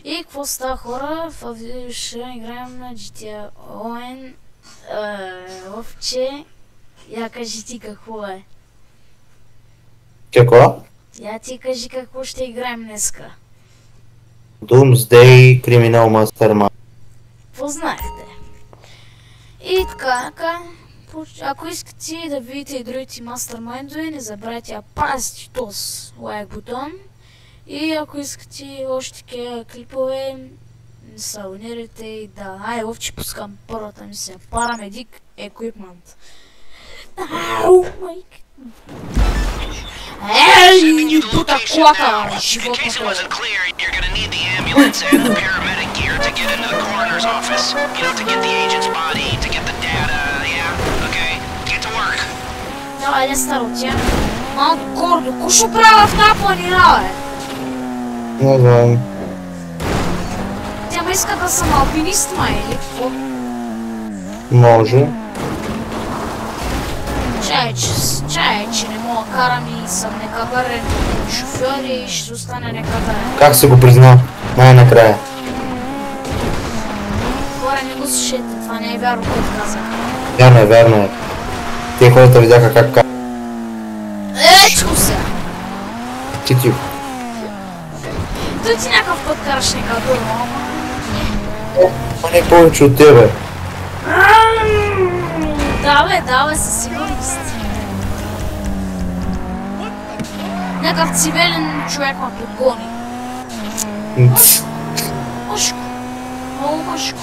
И какво става, хора? В видео ще играем на GTA Online. Овче, я кажи ти какво е. Какво? Я ти кажи какво ще играем днеска. Doomsday Criminal Mastermind. Познахте. И така. Ако искате да видите и другите мастермайндове, не забравяйте да пазите този лайк бутон. И ако искате още такива клипове, не се абонирайте и да... Овче, пускам първата мисия. Paramedic Equipment. Ау, майка. Ей, бута колата, животното. Давай, не старотия. Малко гордо, ко ще правя в тази планина, бе? Не знам. Тя ме иска да съм алпинист, май, или какво? Може. Чай, че не мога да карам и съм некадърен шофьор и ще остане некадърен. Как се го призна? Най-накрая. Хора, не го слушайте, това не е вярно, което казах. Вярно е. Те хората видяха как казах. Ечко се! Титю. Той ти някакъв път караш некадърно, ама... Ма не повече от тебе. Да бе, със сигурност. Някакъв цивилен човек ме подгони. Мъжко. Много мъжко.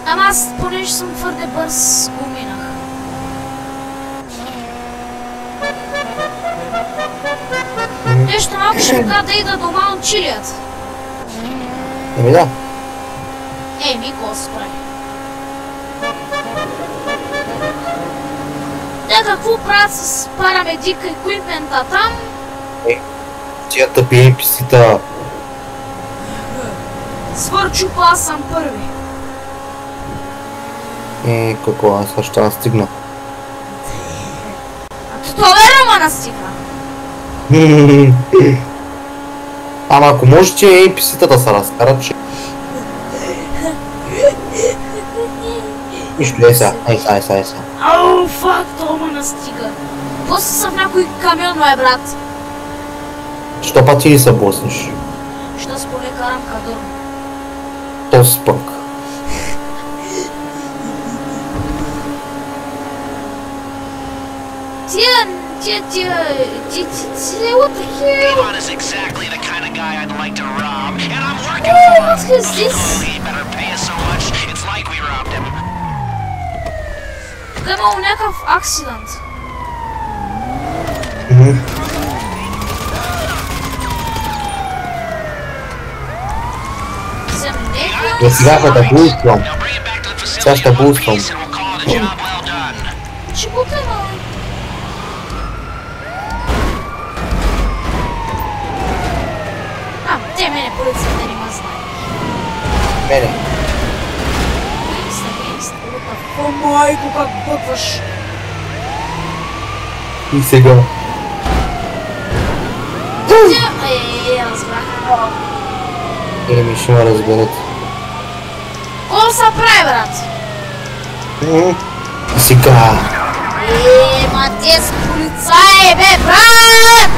Ама аз, понеже съм твърде бърз, го минах. Нещо малко ще ми да ида до Маунт Чилият. Еми да. Какво се прави? Те какво правят с Paramedic Equipment-а там? Тия тъпи NPC-та. Свърчупа, аз съм първи. Какво? Аз ще настигна. Това верно ма настигна. Ама ако може че NPC-та се разкарат, че... Нищо ли сега? Ай сега. Ау, фак, това ма настига. После съм в някой камион, мой брат. Що па ти ли се боснеш? Що с поне карам кадърно. То спък. What the hell? Elon is exactly the kind of guy I'd like to rob, and I'm working for him. What is this? Oh, he better pay us so much, it's like we robbed him. Тук е имало някакъв акцидент. Сега ще те булствам. Сега ще булствам. Че го тема? Те мене полицията не ма знае. Мене. О, майко, как бъкваш! И сега. Разбрах. Ми ще ме разберат. Какво са прави, брат? Сега. Ма те са полицаи, бе, брат!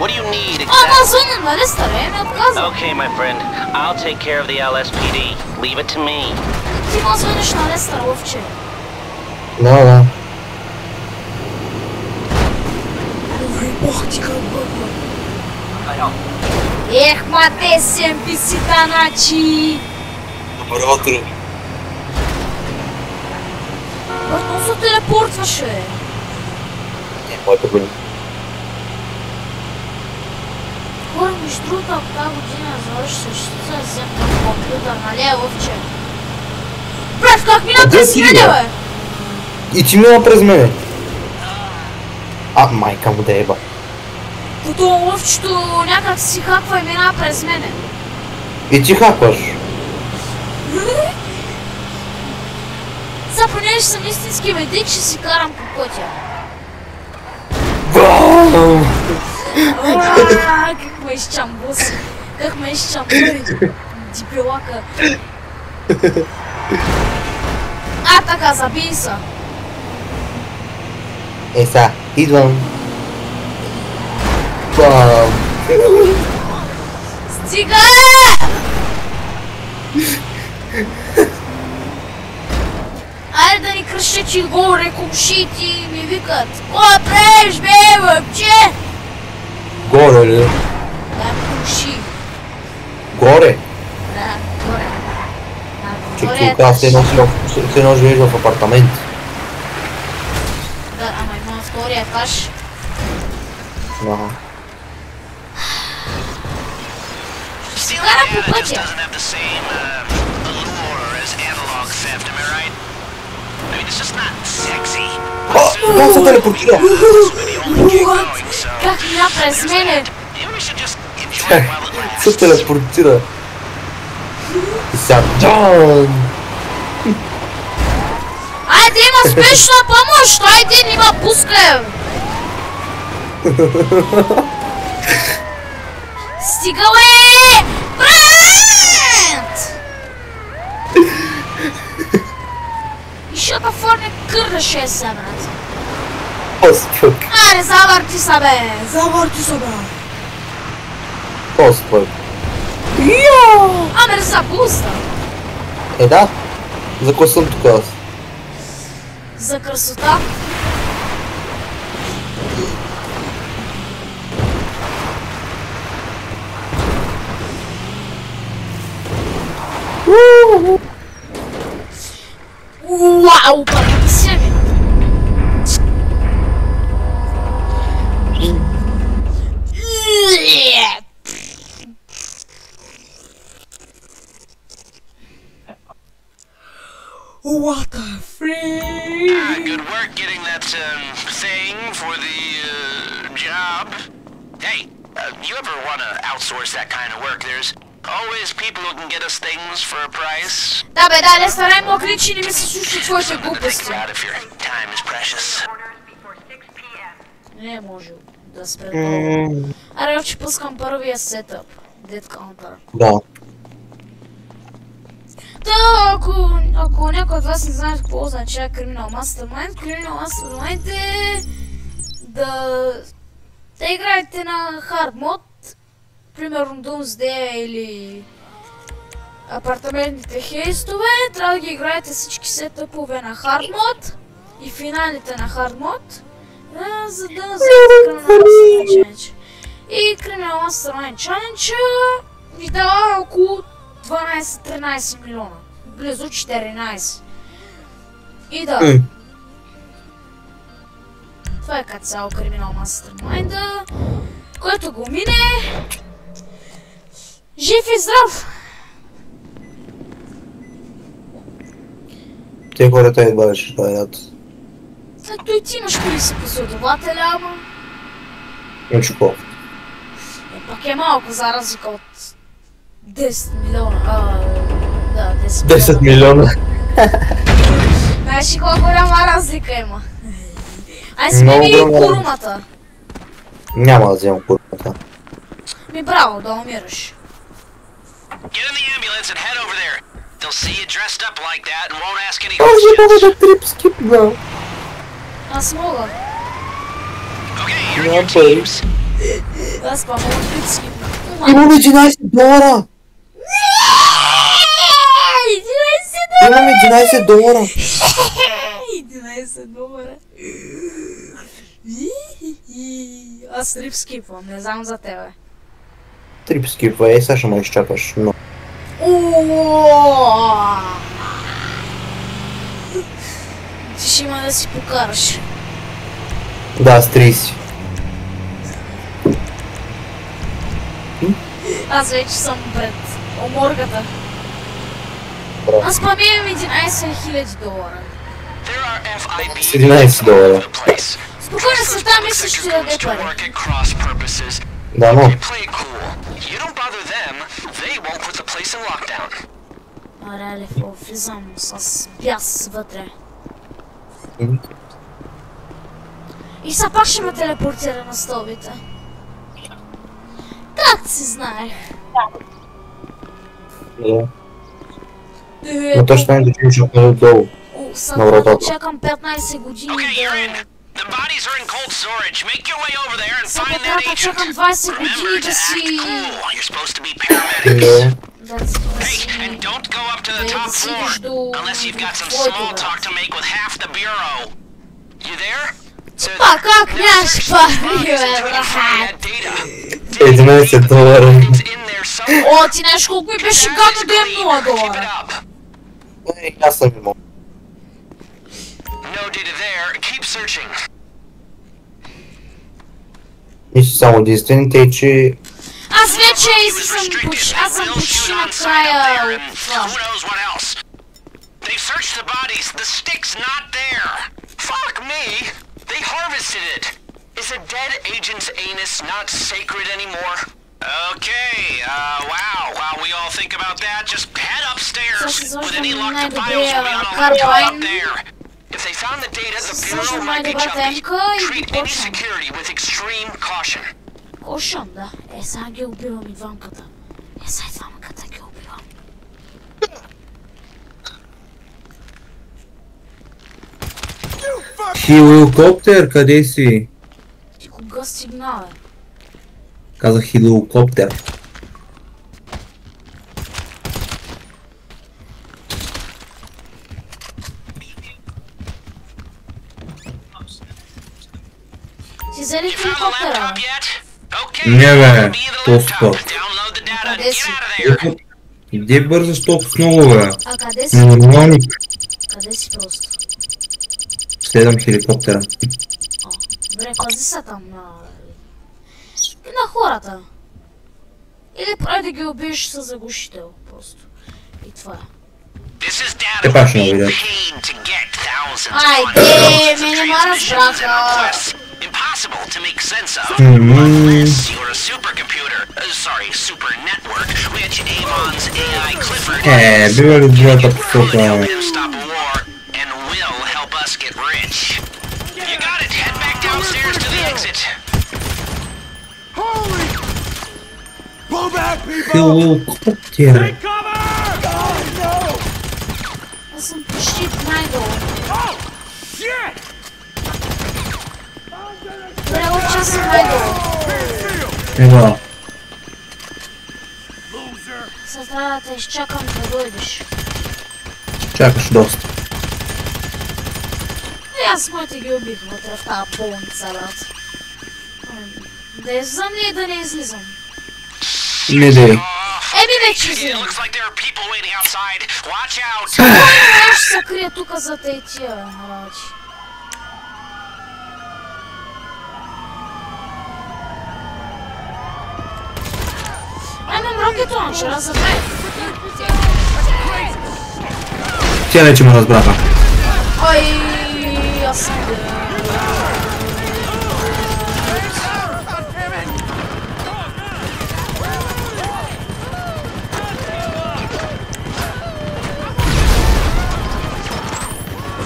What do you need Ама звънен, нали старе? Ме отказва. Okay, my friend. I'll take care of the LSPD. Leave it to me. Ти ма звъниш на Лестър, Овче. Да. Ох ти как бъгва. Ма те си NPC-та, начи! Добро утро. Бъртно се телепортваше. Моето бъде. Хора, между другото, ако тази година завърши, ще се взем към компютър, нали е, Овче? Брат, как мина през мене, бе? И ти мина през мене. Майка му да еба. Като Овчето някак си хаква и мина през мене. И ти хакваш. За понеже че съм истински медик, ще си карам по пътя. Как ме изчамбуси. Как ме изчамбури. Дипилака. Така, забий са. Са, идвам. Стига! Айде да ни кръщат и горе, комшити ми викат. Кой правиш, бе, въпче? Горе ли? Да, комши. Горе? Да, горе. Че тук аз едно живееш в апартамент. Да, ама има втория етаж. Ага. Ще си карам по пътя. Как се телепортира? Как мина през мене? Се телепортира. И сега джан! Айде, има спешна помощ! Айде, нима пускай! Стига, бе! Брент! И шата фърне кърдаше се, брат. Постък. Айде, завърти се, бе! Завърти се, бе! Постък. Аме да се пуста! Да. За кой съм тук аз? За красота. Уау, пъти се ми! What the freak? Good work getting that thing for the job. Hey, you ever want to outsource that kind of work? There's always people who can get us things for a price. Да бе, да, не старай мокри, че не ми се слушат твоите глупости. Out if your time is precious. Не може да спре много. Аре, че пускам първия сетъп. Dead Counter. Да. Ако някой от вас не знае какво означава Criminal Mastermind, Criminal Mastermind е да играете на hard мод, примерно Doomsday или апартаментните хейстове, трябва да ги играете всички сетъпове на hard мод и финалите на hard мод, за да вземете Criminal Mastermind Challenge. И Criminal Mastermind Challenge ви дава около 12-13 милиона. Близо 14. И да. Това е като цяло Criminal Mastermind, който го мине. Жив и здрав! Те хората едва да ще правят. Ето и ти имаш колиси последователя, ама... Ничко. Пак е малко за разлика от 10 милиона. Да, 10 милиона. Знаеш ли колко голяма разлика има? Ай смени и курумата. Няма да вземам курумата. Ми браво, да умираш. Get in the ambulance and head over there. They'll see you dressed up like that and won't ask any Аз не мога questions. да трип скипна. Аз мога. Okay, you're in Нямам your пари. teams. Аз па мога да скипна. Имаме $11. Имаме $11. $11. Аз трип скипвам, не знам за тебе. Трип скипва, сега ще ме изчакаш, но... Ти ще има да си покараш. Да, с 30. Аз вече съм пред оморгата. Аз па имам $11,000. There are FIB $11. Спокойно се там и също ще даде пари. work at cross purposes. Да, но... You play it cool. You don't bother them, they won't put the place in lockdown. Аре, влизам с бяс вътре. И сега пак ще ме телепортира на стълбите. Как си знаех? Да. Но точно не да чуеш отдолу. Сега да чакам 15 години да... The bodies are in cold storage. Make your way over there and Сега find трябва that да agent. чакам 20 години Remember да to си... act cool. You're supposed to be paramedics. Да. Hey, and don't go up to the top floor unless you've got some small talk to make with half the bureau. You there? Па, как нямаш пари, бе, брат? $11. О, ти знаеш колко ми беше гадно да е $0. Аз съм имал. No data there. Keep searching. И само единствените, че... Аз вече аз съм почти на края от това. Who knows what else? They searched the bodies. The stick's not there. Fuck me. They harvested it. Is a dead agent's anus not sacred anymore? Okay, wow. While we all think about that, just head upstairs. With any luck, the files will be on a laptop up there. If they found the data, the bureau might be jumpy. Treat any security with extreme caution. Кошъм, да. Е, сега ги убивам и двамката. Е, сега и двамката ги убивам. Хеликоптер, къде си? Ти кога стигна, бе? Казах хеликоптер. Ти взели хеликоптера, бе? Не, бе, по-скоро. Къде си? Иде бързаш толкова много, бе? А къде си? Нормално. Къде си просто? Следвам хеликоптера. О, добре, пази се там на хората. Или прави да ги убиеш със заглушител, просто. И това е. Те пак ще ме видят. Айде, ме не ма разбраха. Impossible to make sense of unless you're a supercomputer. Sorry, super network, which Amon's AI Clifford бива ли двата will посока? help him stop a war and will help us get rich. You got it. Head back downstairs to the exit. Хеликоптер. Аз съм почти най-долу. Добре, лъча съм най-долу. Ева. Сега трябва да те изчакам да дойдеш. Чакаш доста. И аз моите ги убих вътре в тази болница, брат. Да излизам ли и да не излизам? Не дей. Еми вече излизам. Кой ще се крие тука за тия работи? Имам рокет лончера, забрай. Тя вече ме разбраха. Ой, аз съм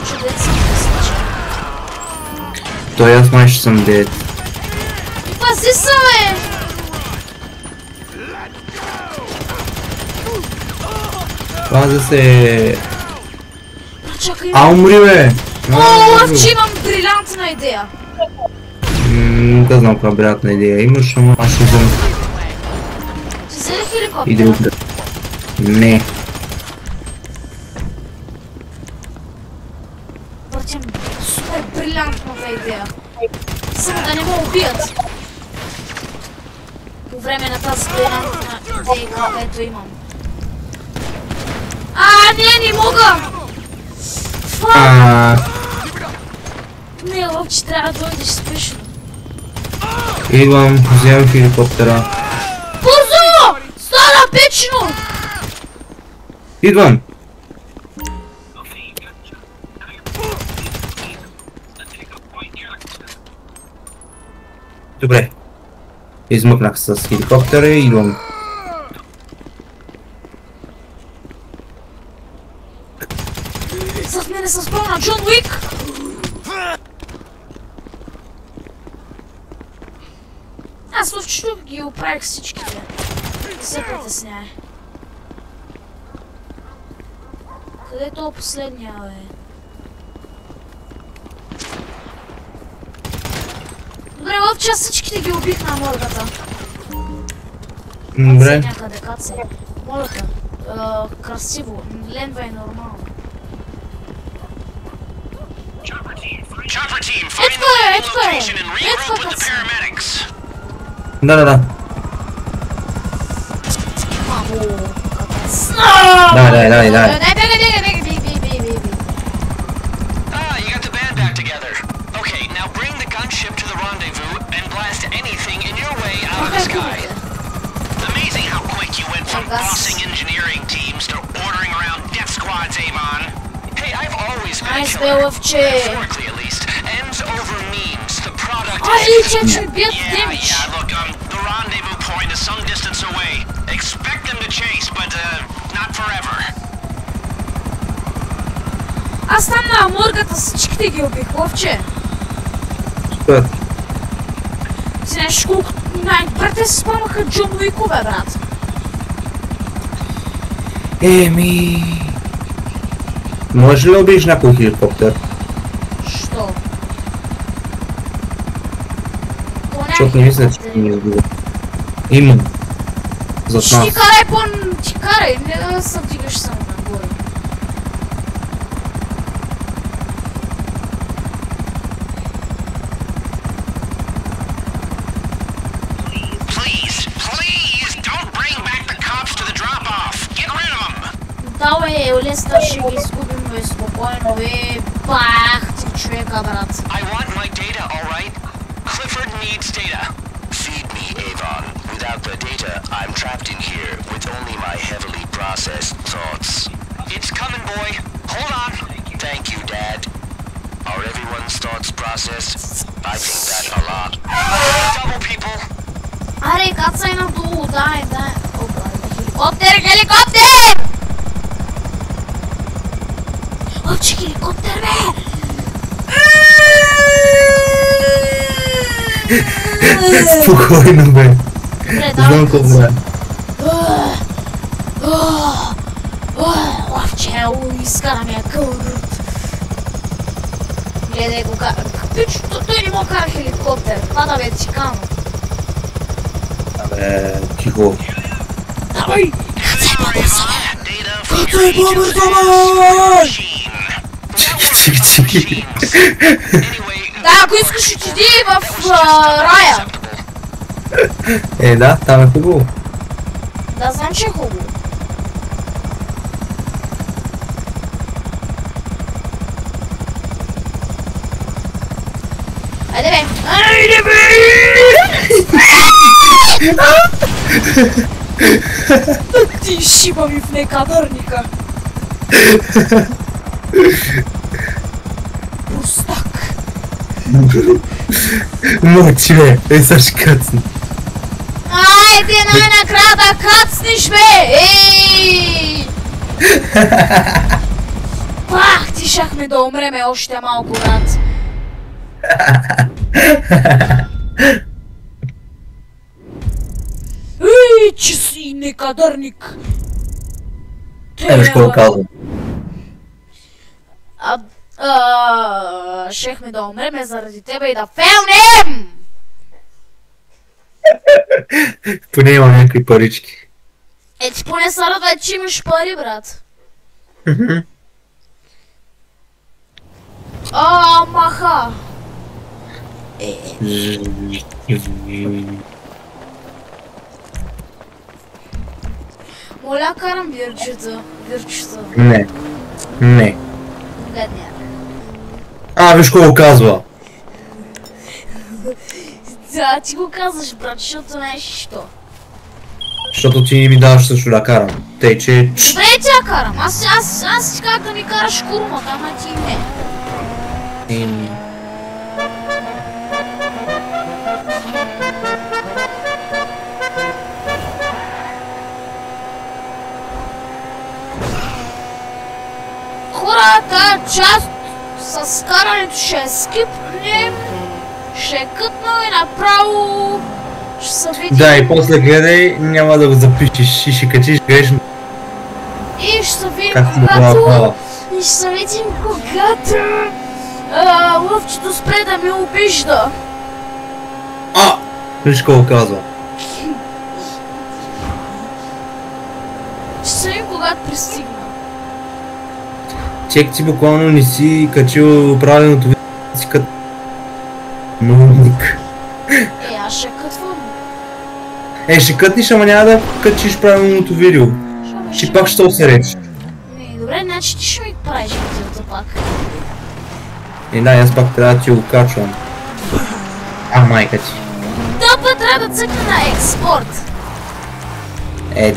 чудец съм мисля. Той аз май ще съм дед. Пази се, бе! Пазя се. Чакай, Умри, бе! о, лъвче, имам брилянтна идея. Не знам каква брилянтна идея имаш, ама аз ще взема Ти взели и хеликоптера? друг. Не. Братя, супер брилянтната идея. Само да не ме убият. По време на тази брилянтна идея, където имам. Не мога! Фак! Не, лъвче, трябва да дойдеш спешно. Идвам, вземам хеликоптера. Бързо! Стара печно! Идвам! Добре. Измъкнах с хеликоптера и идвам. Зад мене се спомна Джон Уик! Аз ловчето ги оправих всичките. Не се притесняй. Къде е това последния, бе? Добре, ловче, аз всичките ги убих на моргата. Добре. Някъде, каце. Моля те. Красиво. Ленва е нормално. Ето е, ето е. Ето е, каце. Да. Мамо, каце. Дай. Дай, бегай. You got the band back together. Okay, now bring the gunship to the rendezvous and blast anything in your way out of the sky. Amazing how quick you went from bossing engineering teams to ordering around death squads, Avon. Hey, I've always been a killer, metaphorically at least. Ends over means. The product is... Yeah, look, the rendezvous point is some distance away. Expect them to chase, but not forever. Аз там на моргата всичките ги убих, ловче. Супер. Си нещо колко най-добре се спомаха Джон Уикове, брат. Еми... Може ли убиеш някой хеликоптер? Що? Защото не мисля, че ми убива. Имам. Зад Ще ти нас. карай ти карай, не да се вдигаш само нагоре. Да, бе, Олеста ще ги изгубим, бе, спокойно, бе. Бах ти човека, брат. I want my data, all right? Clifford needs data. Feed me, Avon. Without the data, I'm trapped in here with only my heavily processed thoughts. It's coming, boy. Hold on. Thank you, Dad. Are everyone's thoughts processed? I think that a lot. Double people. Аре, кацай надолу, дай. Хеликоптер! Ловче, хеликоптер, бе! Спокойно, бе. Добре, Знам какво бе. Ловче, изкара ми кълрът. Гледай го кара. Пич, той не му кара хеликоптер. Пада, бе, чикано. Абе, тихо. Давай! Кацай по-бързо, Чики. Да, ако искаш, отиди в рая. Да, там е хубаво. Да, знам, че е хубаво. Айде, бе! Ти шиба ми в некадърника. Простак. Мочи, бе. Сега ще кацни. Айде, най-накрая да кацнеш, бе! Ей! Пах, ти шахме да умреме още малко, брат. Ей, че си некадърник. Виж какво казвам. Шехме да умреме заради тебе и да фейлнем! Поне има някакви парички. Ти поне се радвай, че имаш пари, брат. Маха. Моля, карам вирчета. Не. Гледния. Виж какво казва. Да, ти го казваш, брат, защото не е що. Защото ти ми даваш също да карам. Тъй, че... Добре, тя карам. Аз ти как да ми караш курмата, ама ти не. Хората част с карането ще скипнем, ще кътнем и направо Ще се видим. Да, и после гледай, няма да го запишеш и ще качиш грешно. И ще се видим Как си когато... добра. И ще се видим когато... лъвчето спре да ме обижда. Виж какво казва. Ще се видим когато пристигна. Чек, ти буквално не си качил правилното видео, си кът... Ник. Аз ще кътвам. Ще кътниш, ама няма да качиш правилното видео. Ще пак ще се речи. Добре, значи ти ще ми правиш видеото пак. Да, аз пак трябва да ти го качвам. Майка ти. Да, път трябва да цъкна на експорт.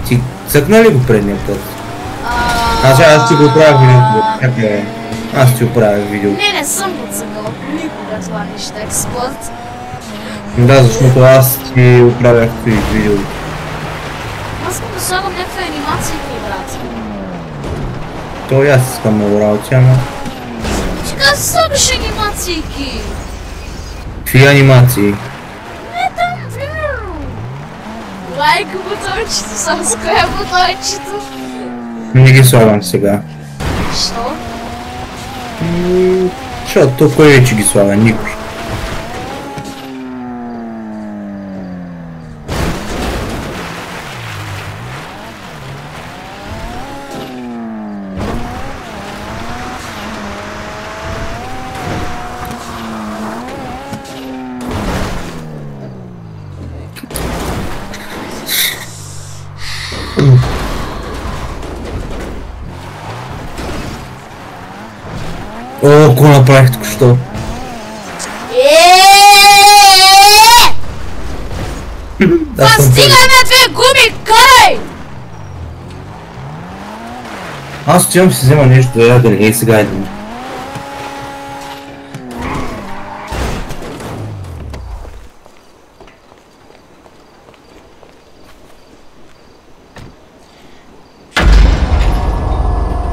Ти цъкна ли го предния път? Аз ти го правя видеото. Аз ти го правя видео. Не съм го цъкал. Никога това нещо експорт. Да, защото аз ти оправях видео. Аз искам да слагам някакви анимации, брат. То и аз искам много работи, ама... Ти как слагаш анимациики? Какви анимации? Там, примерно. Лайк бутончето, subscribe бутончето. Не ги слагам сега. Що? Защото кой вече ги слага? Никой. Какво направих току-що? Стигай на две гуми, карай! Аз отивам си взема нещо да яда, дали сега идвам.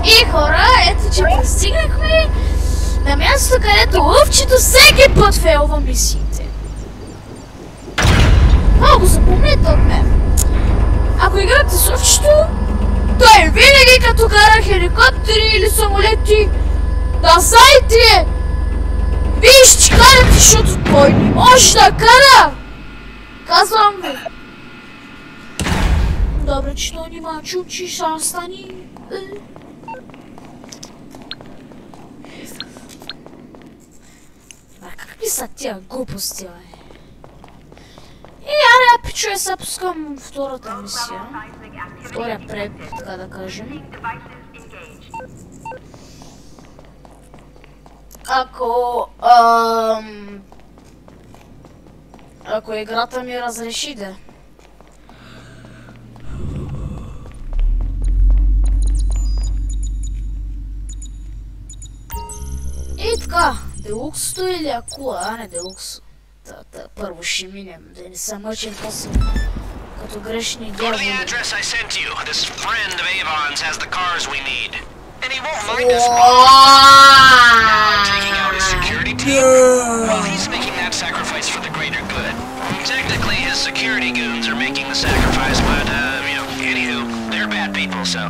И хора, ето че пристигнахме на мястото, където лъвчето всеки път фейлва мисиите. Малко запомнете от мен. Ако играте с лъвчето, той винаги като кара хеликоптери или самолети, да знаете, вие ще карате, защото той не може да кара. Казвам ви. Добре, че той нема чучи, ще стани. Какви са тия глупости, бе? И аре, пичуе, сега пускам втората мисия. Втория преп, така да кажем. Ако играта ми разреши, да. И така, делуксто или акула, не делукс. Първо ще минем, да не се мъчим после като грешни дяволи. And he won't mind us taking out his security team. Well, he's making that sacrifice for the greater good. Technically, his security goons are making the sacrifice, but, anywho, they're bad people, so.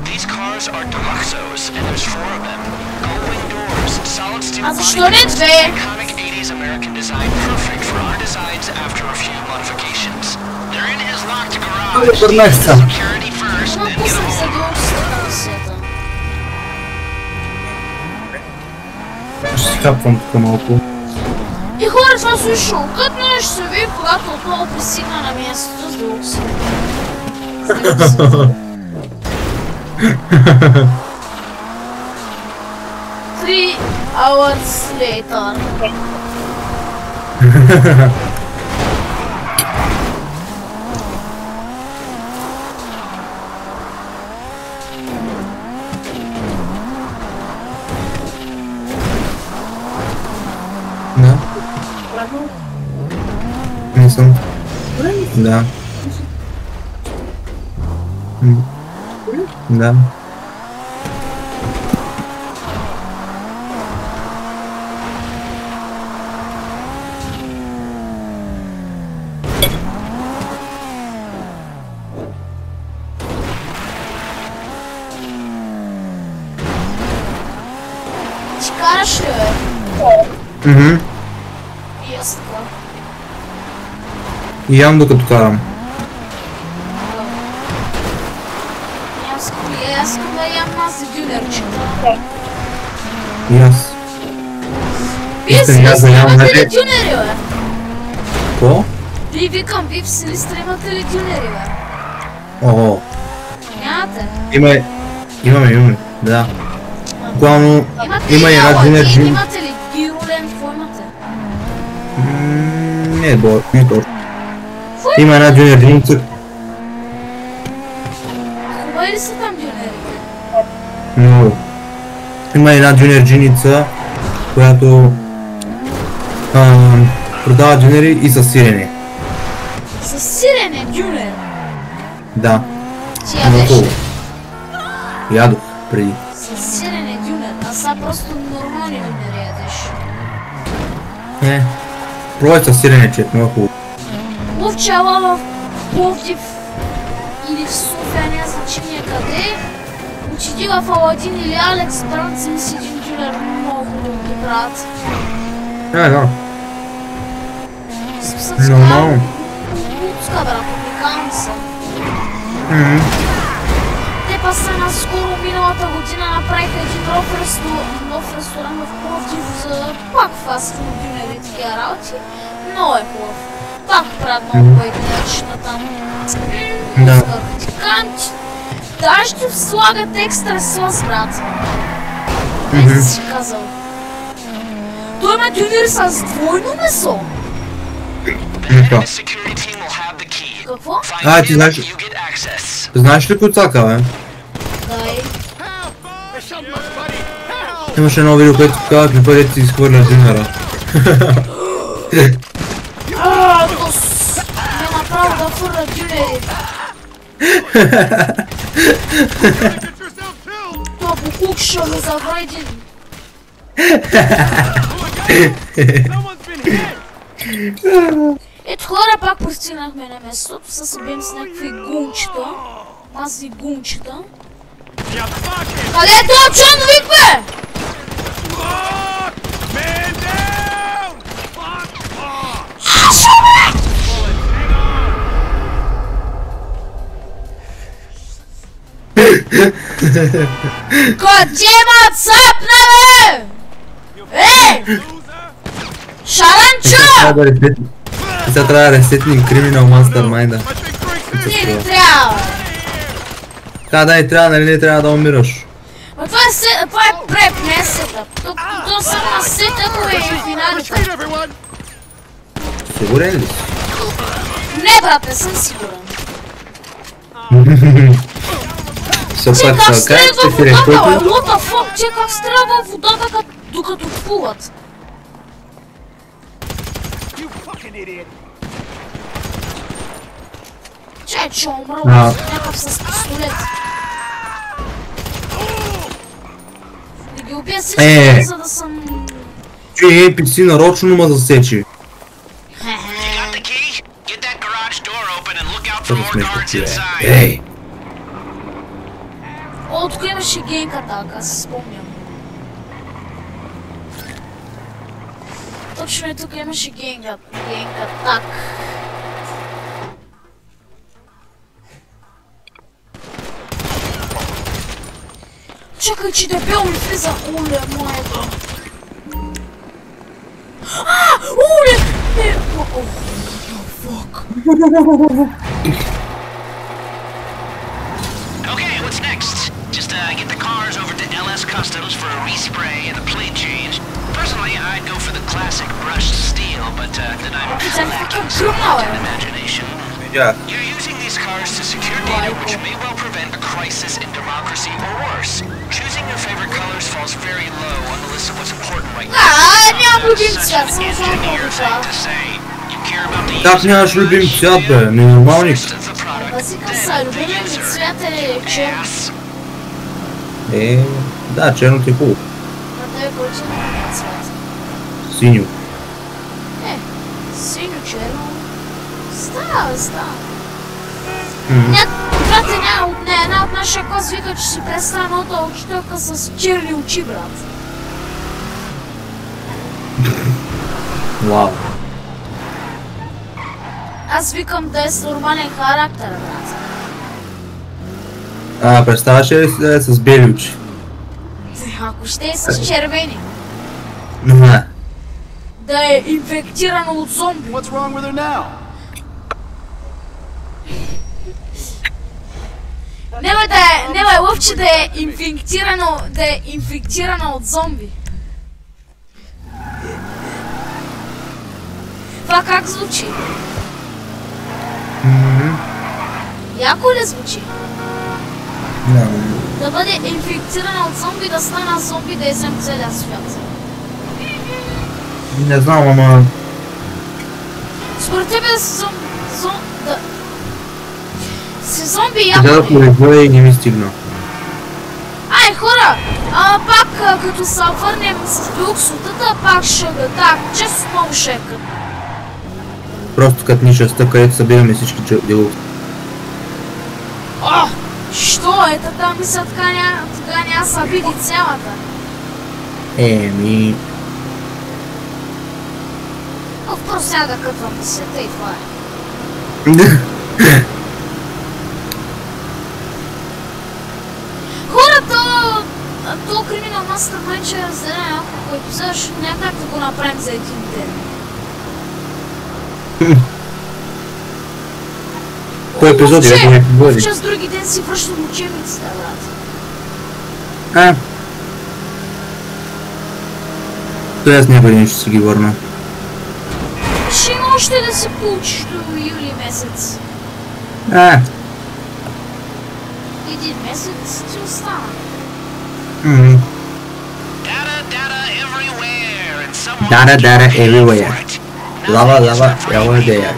These cars are Deluxos, and there's 4 of them. Gull-wing doors, solid steel body, iconic 80s American design, perfect for our designs after a few modifications. They're in his locked garage. Security first, then get them home. Ще си хапвам тук малко. И хора, това са шоукът, но ще се види, когато отново пристигна на мястото с делукса. 3 hours later. Да. Не съм. Да. Да. караш ли, бе? И аз така. Ям докато карам. Аз искам да ям мази дюнерчета. И аз. Вие Искам си и аз да ям, стримате ли нали? дюнери, бе? Ко? Викам, вие си стримате ли дюнери, бе? О, Нямате. имаме, да. Главно има и една дюнер. Имате ли гиролен, какво имате? Не, не точно. Има една дюнер джиница. Хубави ли са там дюнерите? Много. Има една дюнер джиница, която продава дюнери и със сирене. С сирене дюнер? Да. Ти ядеш ли? Ядох преди. С сирене дюнер, а са просто нормални дюнери ядеш. Не. Пробвай със сирене, че е много хубаво. Ловчала в Пловдив или в София, не значение къде. Отиди в Аладин или Алекс, брат, си си един дюнер, много хубаво ги правят. Да. Смисъл, Нормално. луцка, брат, обикални са. Те па са наскоро миналата година направиха един нов ресторант в Пловдив за пак фастфуд дюнери и такива работи. Много е хубав. Пак правят много дюнерчета там. Да. Канти. Даже ти слагат екстра сос, брат. Не си казал. Той има дюнери с двойно месо. Какво? Ти знаеш ли Куцака, бе? Дай. Имаше едно видео, което казах, не бъде си изхвърля дюнера. Няма право да фърля дюнери. Това буклук ще ме завреди. Ето хора, пак пристигнахме на местото, са се бием с някакви гунчета. Мази гунчета. Къде е това Джон Уик, бе? Коджема цапна, бе! Ей! Шаранчо! Сега трябва да ресетнем Criminal Mastermind-а. Не трябва! Да, и трябва, нали не трябва да умираш. Ма това е преп, не е сетъп. То само на сетъпове и финалите. Сигурен ли си? Не, брат, не съм сигурен. Че как стрелва водата, бе? What the fuck? Че как стрелва водата, докато плуват? Че умрал някакъв с пистолет. Да ги убия всички, за да съм... Че NPC нарочно ма засечи. Ей! О, тук имаше гейнка така, аз си спомням. Точно и тук имаше гейнка так. Чакай, че дебел ми влиза. Оле, моето. Оле! Не! Фак. Okay, what's next? Just get the cars over to LS Customs for a respray and a plate change. Personally, I'd go for the classic brushed steel, but then I'm lacking some imagination. You're using these cars to secure data which may well prevent a crisis in democracy or worse. Choosing your favorite colors falls very low on the list of what's important right now. Нямам любим цвят, само това. Как нямаш любим цвят, бе? Ненормалник. Базикам са, любимия ми цвят е черно. Да, черно ти е хубаво. На тебе кой черно е цвят? Синьо. Синьо, черно. Става. Брате, една от нашия клас вика, че си представя едната учителка с черни очи, брат. Вау. Аз викам да е с нормален характер, брат. Представяш ли с бели очи? Ако ще е с червени. Да е инфектирано от зомби. What's wrong with her now? Нема лъвче да е инфектирано от зомби. Това как звучи? Яко ли звучи? Да бъде инфектирана от зомби, да стана зомби, да езем целия свят. Не знам, ама... Според тебе да си си зомби яко Да ли? порегля и не ми стигна. Ай, хора! Пак като се върнем с билуксотата, пак ще да, често много ще е къдно. Просто като нишаста, където събираме всички делукси. О! Що? Ето там мисля така няма са види цялата. Еми... Просто сега да кътвам мисията и това е. Хората, то Criminal Mastermind ще разделя няколко епизода, защото няма как да го направим за един ден. Кой епизод е? Кой епизод? Час други ден си връщам учебниците, брат. Той аз някой ден ще си ги върна. Ще има още да се получиш до юли месец. Един месец ти остана. Data everywhere. Лава, дея.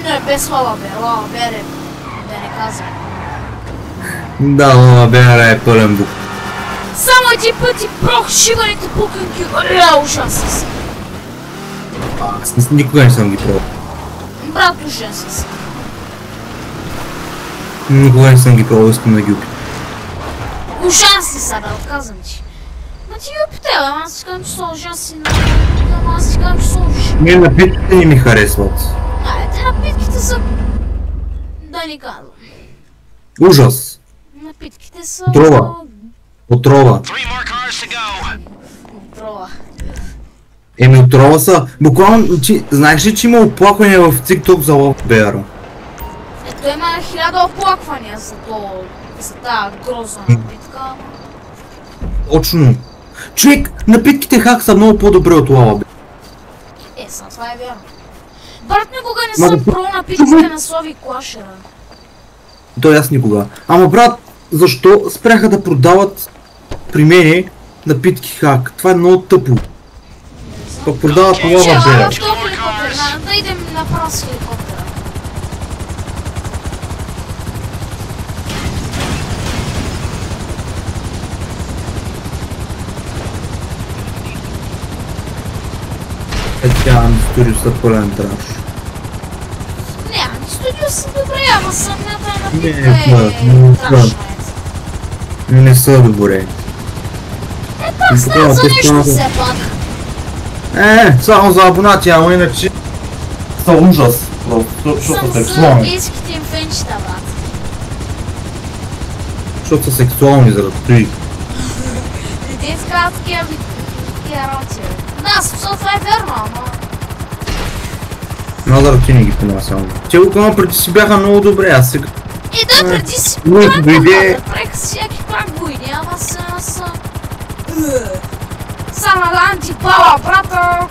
Не, без лава бере. Да не казвам. Да, лава бера е пълен бук. Само един път и прох шиваните пуканки. Ужасен си. Аз никога не съм ги пробвал. Брат, ужасен си. Никога не съм ги пробвал, искам да ги опитам. Ужасни са, брат, казвам ти. Ма ти ги опитела, аз си казвам, че са ужасни. Аз си казвам, че са ужасни. Ние напитките не ми харесват. Те напитките са... Да ни казвам. Ужас. Напитките са... Отрова. Отрова. Еми отрова са. Буквално, знаеш ли, че има оплаквания в TikTok за Love Bear? Ето има 1000 оплаквания за тази грозна напитка. Точно. Човек, напитките хак са много по-добре от Love Bear. Сам, това е вярно. Брат, никога не съм пробвал напитките на Слави Клашера. Той аз никога. Ама брат, защо спряха да продават при мене напитки хак? Това е много тъпо. Пък продават Love Bear. В този хеликоптер, да идем направо с хеликоптера. Тя Антистудио са пълен траш. Не, Антистудио са добре, ама самата напитка Не, трашна. Не са добре. Пак става за нещо все пак. Само за абонати, ама иначе са ужас. Защото са За сексуални. гейските им фенчета, брат. Защото са сексуални заради той. Те казват такива работи. Да, смисъл това е верно, ама... Надър ти не ги понасям. Те буквално преди си бяха много добре, аз сега... Да, преди си правиха всяки пак войни, ама са... Само антипала, брата!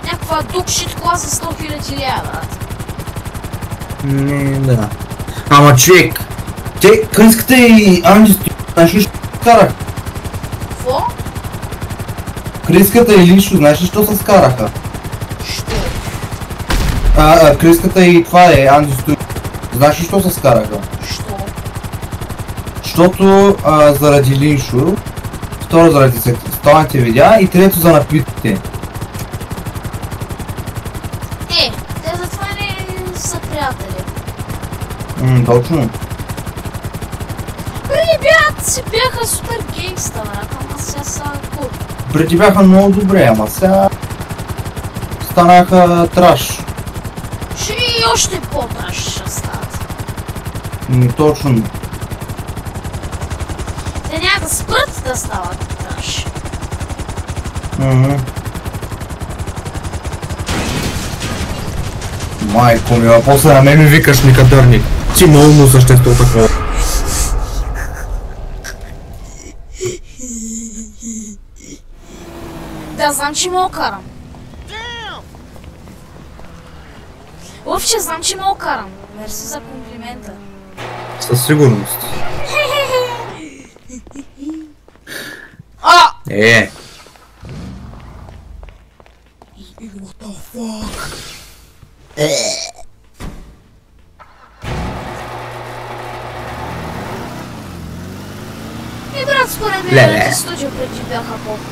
Някаква дукшит класа 100 000 лева, брат. Не, да. Ама човек, те Криската и Антистудио, знаеш ли що скараха? Какво? Криската и Лишо, знаеш ли що се скараха? Що? Криската и това е Антистудио. Знаеш ли що се скараха? Що? Защото заради Линшо, второ заради сексуалните видеа и трето за напитките. Те затова не са приятели. Точно. Преди си бяха супер гейнгста, брат, ама сега са кул. Преди бяха много добре, ама сега станаха траш. Ще и още по-траш ще стават. Точно. Те няма да спрат да стават траш. Майко ми, а после на мен ми викаш никадърник. Ти много му същество такова. Да, знам, че ме окарам. Въобще знам, че ме окарам. Мерси за комплимента. Със сигурност. А! What the fuck? И брат, според мен студио преди бяха по-хубаво.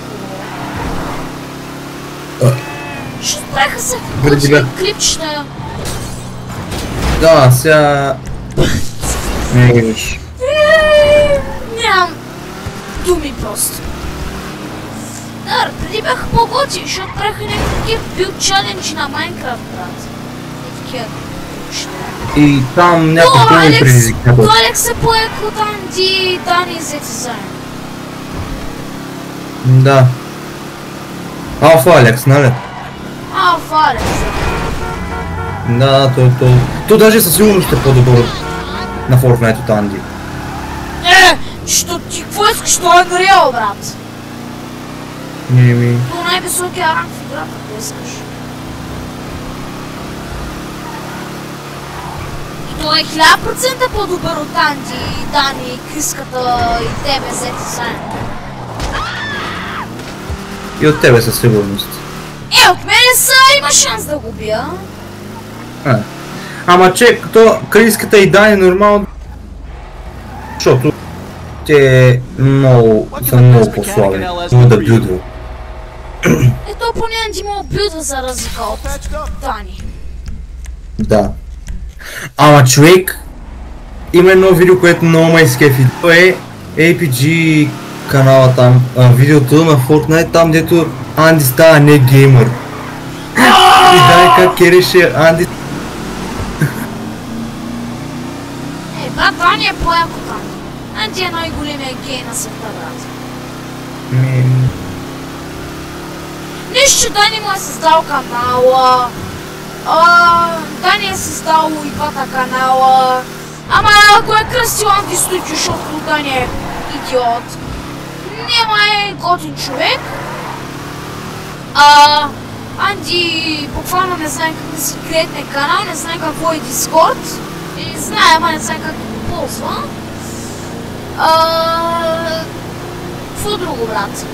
Ще правиха се готини клипчета. Да, сега... Не видиш. Нямам думи просто. Да, преди бяха по-готини, защото правиха някакви билд чаленджи на Майнкрафт, брат. И такива неща. И там някакво ми предизвикателство. Алекс е поек от Анди, Дани взети заедно. Да. Алфа Алекс, нали? Алфа Алекс. Да, то даже със сигурност е по-добър на Fortnite от Анди. Що ти какво искаш? Той е грел, брат. Ми... То най-високия ранг в играта, ако искаш. И той е 1000% по-добър от Анди, Дани, Криската и тебе взети заедно. И от тебе със сигурност. От мене има шанс да го бия. Ама че, като Криската и Дани нормално... Защото те са много по-слаби. Много да бюдва. Ето поне Анди му бюдва за разлика от Дани. Да. Ама човек, има едно видео, което много ме изкефи. То е APG канала там, видеото на Fortnite, там дето Анди става не геймър. И дай как кереше Анди. Брат, Дани е по-як от Анди. Анди е най-големия гей на света, брат. Нищо, че Дани му е създал канала. Дани е създал и двата канала. Ама го е кръстил Анди Студио, защото Дани е идиот. Нема е готин човек. Анди буквално не знае как да си креатне канал, не знае какво е Discord. И знае, ама не знае как да го ползва. Какво друго, брат?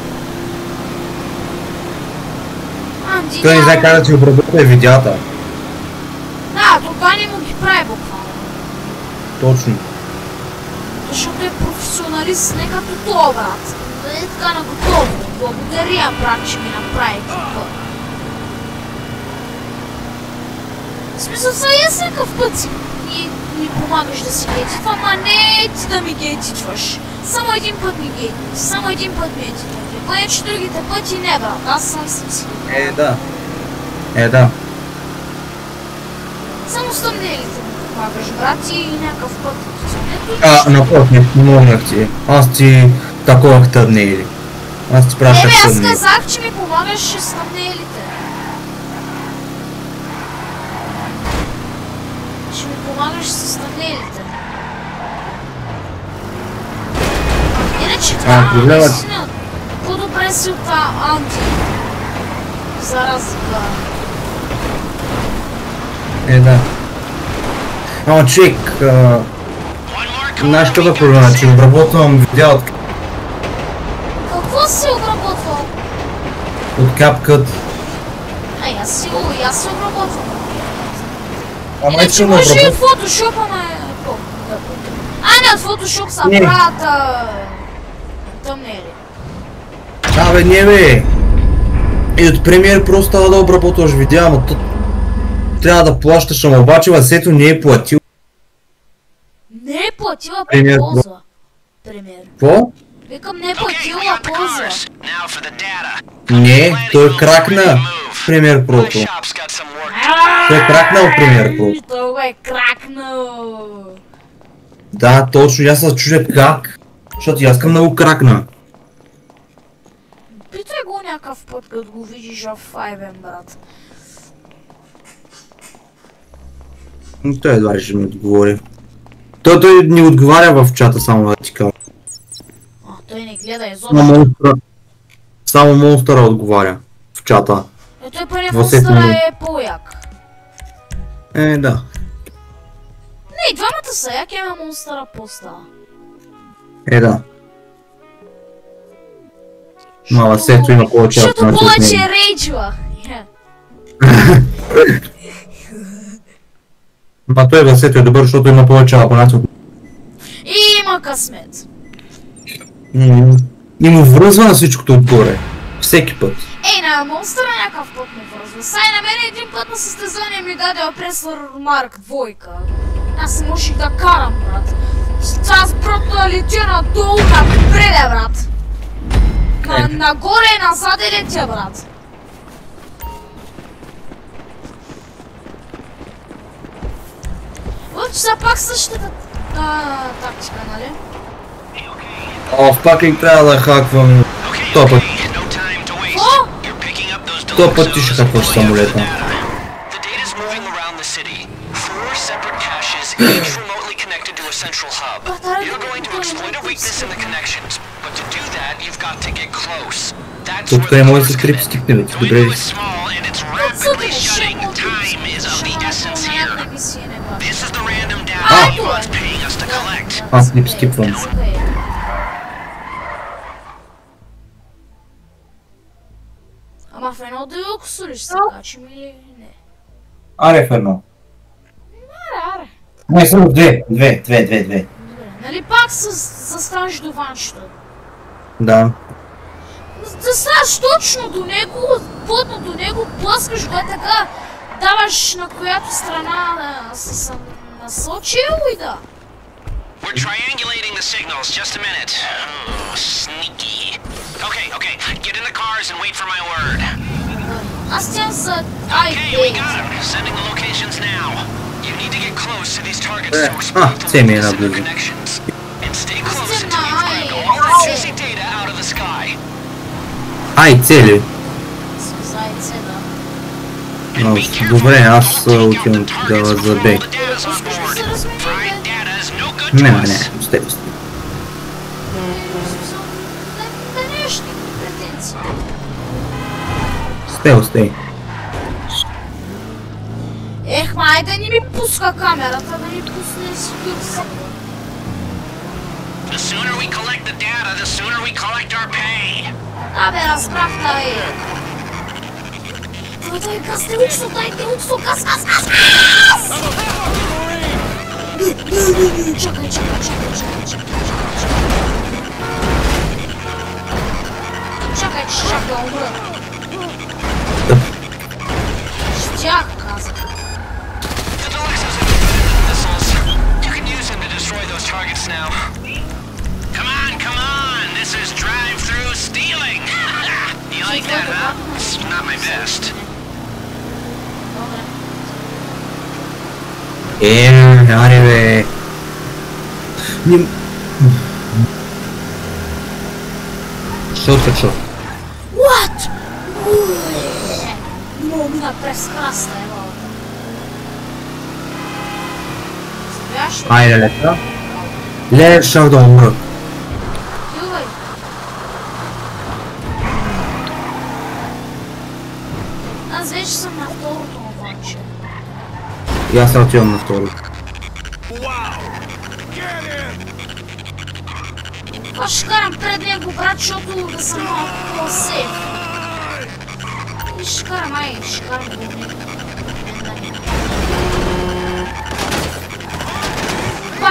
Анди Той не знае как да си обработва видеята. Да, това не му ги прави буквално. Точно. Защото е професионалист, не като това, брат. Да е така на готово. Благодаря, брат, че ми направи това. В смисъл, са аз някакъв път си ми помагаш да си гейтитвам, ама не ти да ми гейтитваш. Само един път ми гейтни, само един път ми гейтитвам. Понече другите пъти не, брат, аз съм си. Да. Само с тъмнелите ми помагаш, брат, и някакъв път. Напротив, помогнах ти. Аз ти таковах тъмнели. Аз ти пращах тъмнели. Аз казах, че ми помагаш с тъмнелите. Ще ми помагаш с тъмнелите. Иначе това наистина по-добре си от Анди. За разлика. Да. Ама човек, знаеш каква проблема, че обработвам видео от... Какво си обработвал? От CapCut. Аз си обработвам. Иначе може и в Photoshop, ама е по-тъпо. Не, от Photoshop са правят тъмнели. Не бе. И от Premiere просто трябва да обработваш видео, ама трябва да плащаш, ама обаче Васето не е платил. Не е платила по полза. Premiere. Какво? Викам не Okay, we платила got the ползва. cars. Now for the data. Не, той кракна Premiere My Pro-то. shop's got some work. Той е кракнал Premiere Pro. Той го е кракнал. Да, точно, аз се чудя как. Защото аз искам да го кракна. Питай го някакъв път, като го видиш в Five, брат. Той едва ли ще ми отговори. Той ни отговаря в чата, само да ти кажа. Той не гледа Само изобщо. Само Монстъра отговаря в чата. Той поне В всеки Монстъра момент. е по-як. Да. Не, двамата са як, ама Монстъра по-става. Да. Мала Сето има повече Защото автомати от повече него. рейджва. Ма той Васето е добър, защото има повече абонати от И има късмет. И му връзва на всичкото отгоре. Всеки път. На Монстъра някакъв път му връзва. Сай на мен един път на състезание ми даде Опресър Марк 2. Аз можех да карам, брат. Аз просто летя надолу напред, брат. Нагоре и назад и летя, брат. Въпче са пак същата тактика, нали? Пак ли трябва да хаквам топът? О! То път ти ще хакваш самолета. Тук не може да се скипне, бе. Добре ли си? Аз не скипвам. Ама в едно делюксо ли ще се качим или не? Аре в едно. Аре. Не, само две. Добре. Нали пак застанеш до ванчето? Да. Да ставаш точно до него, плътно до него, плъскаш го така, даваш на която страна си съм насочил и да. We're triangulating the signals. Just a minute. Oh, sneaky. Okay. Get in the cars and wait for my word. Аз тям за Okay, we got him. Sending the locations now. You need to get close to these targets so we're supposed to це ми е locate some of the наблизо. connections. And stay close Аз until you тям find all that juicy data out of the sky. Ай, цели. Зайце, да. And be careful. Добре, аз Don't take out отивам the targets да before за all Б. the data's on board. Fried data is no good Не, to не, us. сте. Да нямаш никакви претенции. Сте. Май да не ми пуска камерата, да ми пусне скюрса. The sooner we collect the data, the sooner we collect our pay. Абе, разбрах, да е. Дай газ, дайте уксо, газ! Чакай. Чакай, да умра. Щях, казах. The Deluxe has independent missiles. You can use them to destroy those targets now. Come on! This is drive-through stealing! You like that, huh? It's not my best. Добре. Аре бе. Шот. What? Много мина през краста, Стояш ли? Айде, лета. Ле, шах да умра. Ювай. Аз вече съм на второто обаче. И аз съм отивам на второ. Аз ще карам пред него, брат, защото да съм малко по-сейф. И ще карам до него.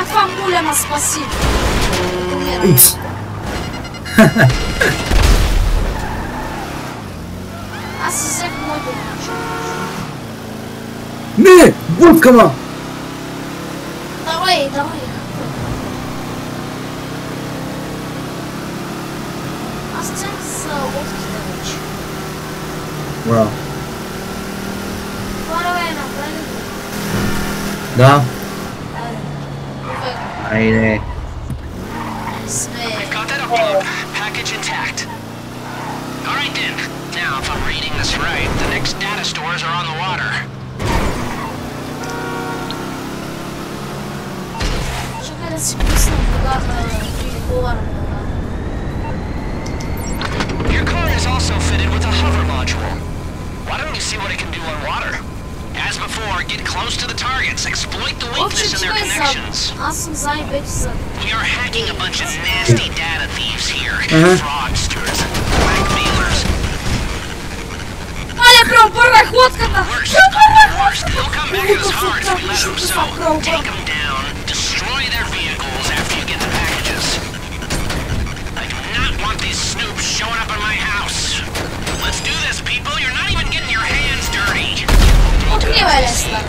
Това муля ма спаси. Умирам. Аз си взех моето начин. Не! Будка ма! Давай. Браво. Хора, бе, направи го. Да. Айде, Айде. сме. Got that upload. Package intact. Alright then. Now, if I'm reading this right, the next data stores are on the water. Чакай да си пусна водата и говорим. Your car is also fitted with a hover module. Why don't you see what it can do on water? As before, get close to the targets, exploit the weakness in their connections. Аз съм за и вече за. We are hacking a bunch of nasty data thieves here. Fraudsters and blackmailers. Мале, преобърнах лодката! Worst. They'll come back as hard as we let them, so take them down, destroy their vehicles after you get the packages. I do not want these snoops showing up in my house. Let's do this, people. You're not even getting your hands dirty. Отни, бе, Лесла.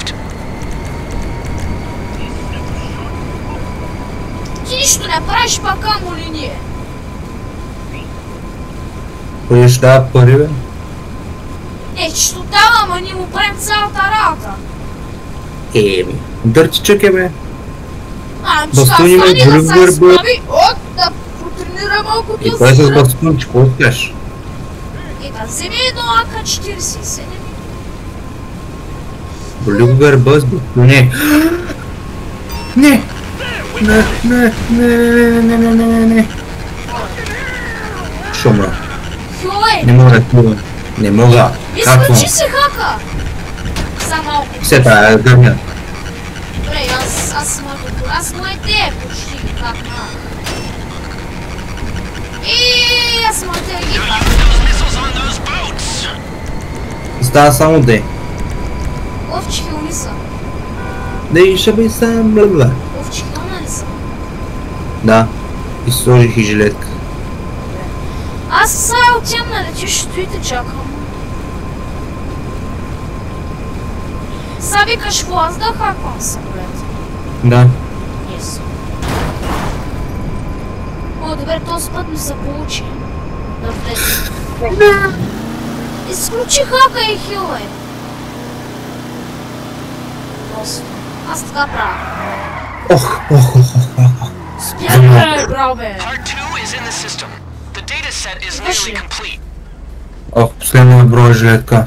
Ти нищо не правиш, пак камо ли ние? Кой ще дава пари, бе? Не, че ще дава, ама ние му правим цялата работа. Дърчичък е, бе. Че Бастуни ме стани да боли в се гърба. справи, да потренира малко И да кой с се бастун, че какво искаш? да вземи едно АК-47. Боли в гърба с бастуни. Не! Не. Шумра. Хюлей, Не мога да хвила. Не мога. Как изключи се хака! За малко. Все тая гърня. Добре, аз моите почти как на. И аз моите ги Now пак. use those missiles on those boats. Става само де. Овчи хилни са. Да и ще бъде сам бла. Овчи хилна ли са? Да. И сложих и жилетка. Аз сега отивам на летището и те чакам. Сега викаш какво, аз да хаквам самолет. Да. Yes. О, добре, този път ми се получи. Да влезе. Изключи хака и хилай. Просто. Аз така правя. Ох. Спя, бе, браво, бе. Part 2 is in the system. The data set is nearly complete. Ох, последно броя жилетка.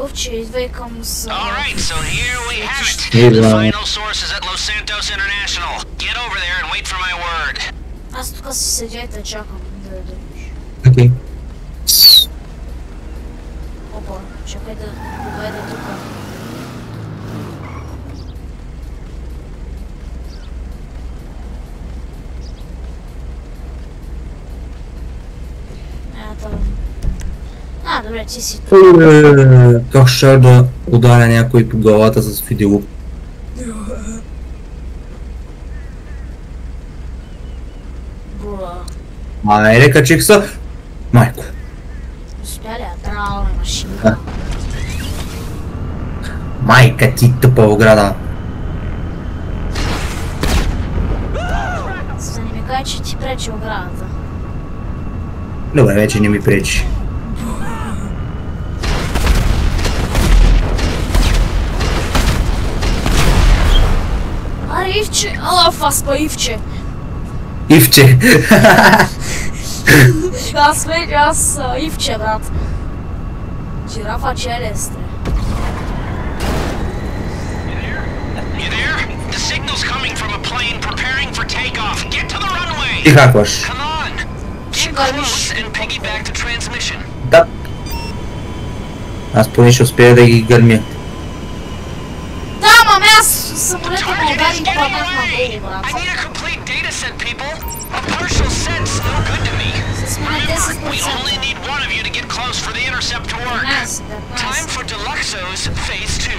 Овче, идвай към с... Alright, so here we have it. Hey, The bro. final source is at Los Santos International. Get over there and wait for my word. Аз тук си седя и те чакам да дойдеш. Окей. Опа, чакай да доведа тук. Добре, ти си тук. Как ще да ударя някой по главата с фиделук? Бра. Айде, качих се! Майко. Успя ли? Драла машина. Майка ти тъпа ограда. За да не ми кажа, че ти пречи оградата. Добре, вече не ми пречи. Аре, Ивче! Ала, аз па Ивче! Ивче! Аз Ивче, брат. Жирафа челест. You there? The signal's coming from a plane preparing for takeoff. Get to the runway. Ти хакваш. Come on. Get close and piggyback to transmission. Да. Аз поне ще успея да ги гърмя. Да, маме, аз самолета ме Target удари is и getting паднах на away. долу, брат. I need a complete data set, people. A partial set's no good to me. С мене Remember, we 10%. only need one of you to get close for the intercept to work. 15, Time 15. for Deluxo's Phase 2.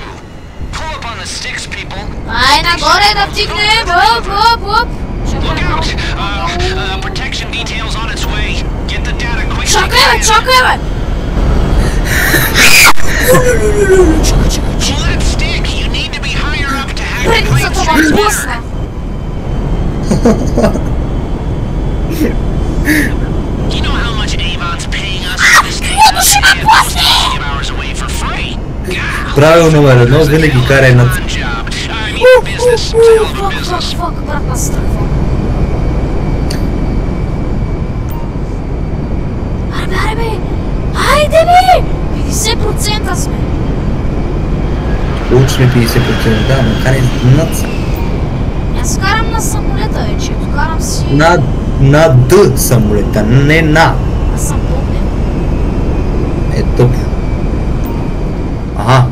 Pull up on the sticks, people. Ай, нагоре да вдигнем! Оп! Look out! Protection details on its way. Get the data quickly. Чакай, бе! Чакай! Pull that stick. You need to be higher up to hack the Предницата ме plane's блъсна! You know how much Avon's paying us for this data? What the shit, And most of our правило номер 1, винаги карай над... Фак, брат, нас страхва. Аре бе! Хайде бе! 50% сме! Учли 50%, да, но карай над... Аз карам на самолета вече, карам си... На Д самолета, не на. Аз съм помня. Е тъпо. Ага.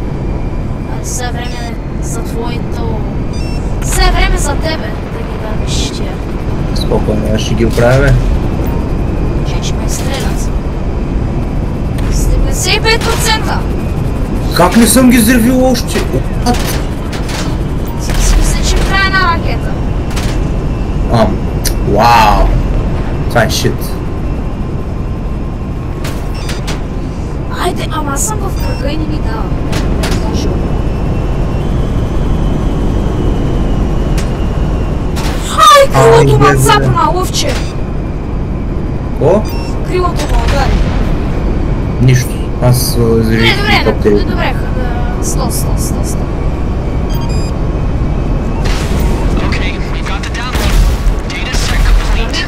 Все време за твоето... Все време за тебе да ги дадеш тия. Спокойно, аз ще ги оправя, бе. Че ме изстрелят. 75%! Как не съм ги взривил още? Си мисля, че правя една ракета. Вау! Това е шит. Айде, ама аз съм в кръга и не ми дава. Ай, крилото ме цапна, лъвче! О? Крилото ме удари. Нищо. Аз взривих хеликоптери. Добре, 100.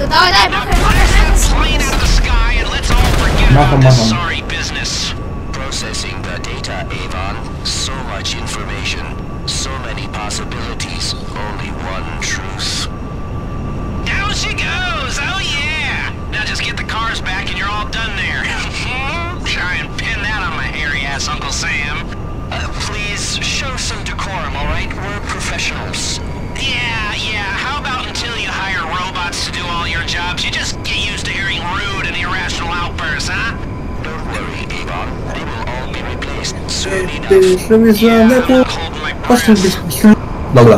Давай, махай. Махам. Processing the data, Avon. So much information, so many possibilities, only one truth. Down she goes! Oh yeah! Now just get the cars back and you're all done there. Try and pin that on my hairy ass Uncle Sam. Please show some decorum, alright? We're professionals. Yeah. How about until you hire robots to do all your jobs, you just get used to hearing rude and irrational outbursts, huh? Don't worry, Avon. They will all be replaced soon enough. Yeah, I'm holding my breath. Добре.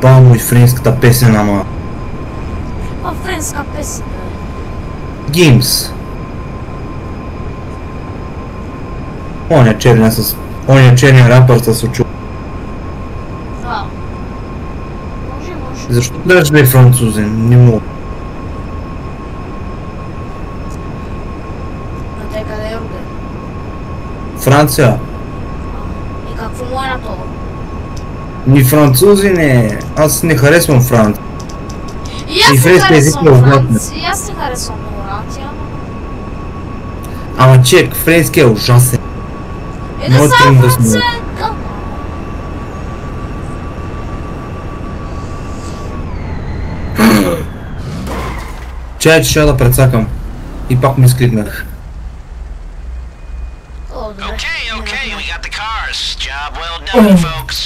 Бамо и френската песен, ама... Френска песен, бе. Геймс. Оня черния рапър с очу. Да. Може. Защо трябваш да е французен? Не мога. А те къде е роден? Франция. И какво му е на това? Ни французи не. Аз не харесвам Франция. И аз не харесвам много Франция. Ама чек, френски е ужасен. Да са Франция е гъвна. Чай, че ще да прецакам. И пак ми скликнах. Okay, we got the cars. Job well done, folks.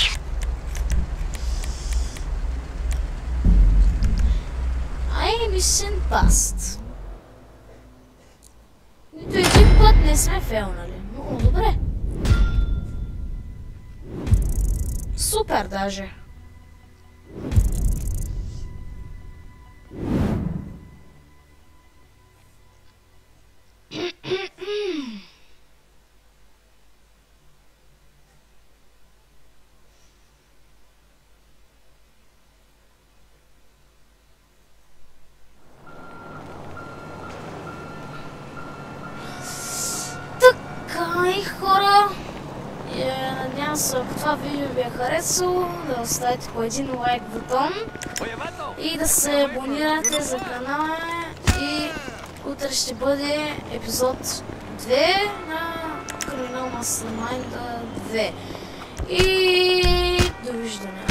Mission passed. Нито един път не сме фейлнали. Много добре. Супер даже. Надявам се, ако това видео ви е харесало, да оставите по един лайк бутон и да се абонирате за канала и утре ще бъде епизод 2 на Criminal Mastermind 2 и довиждане.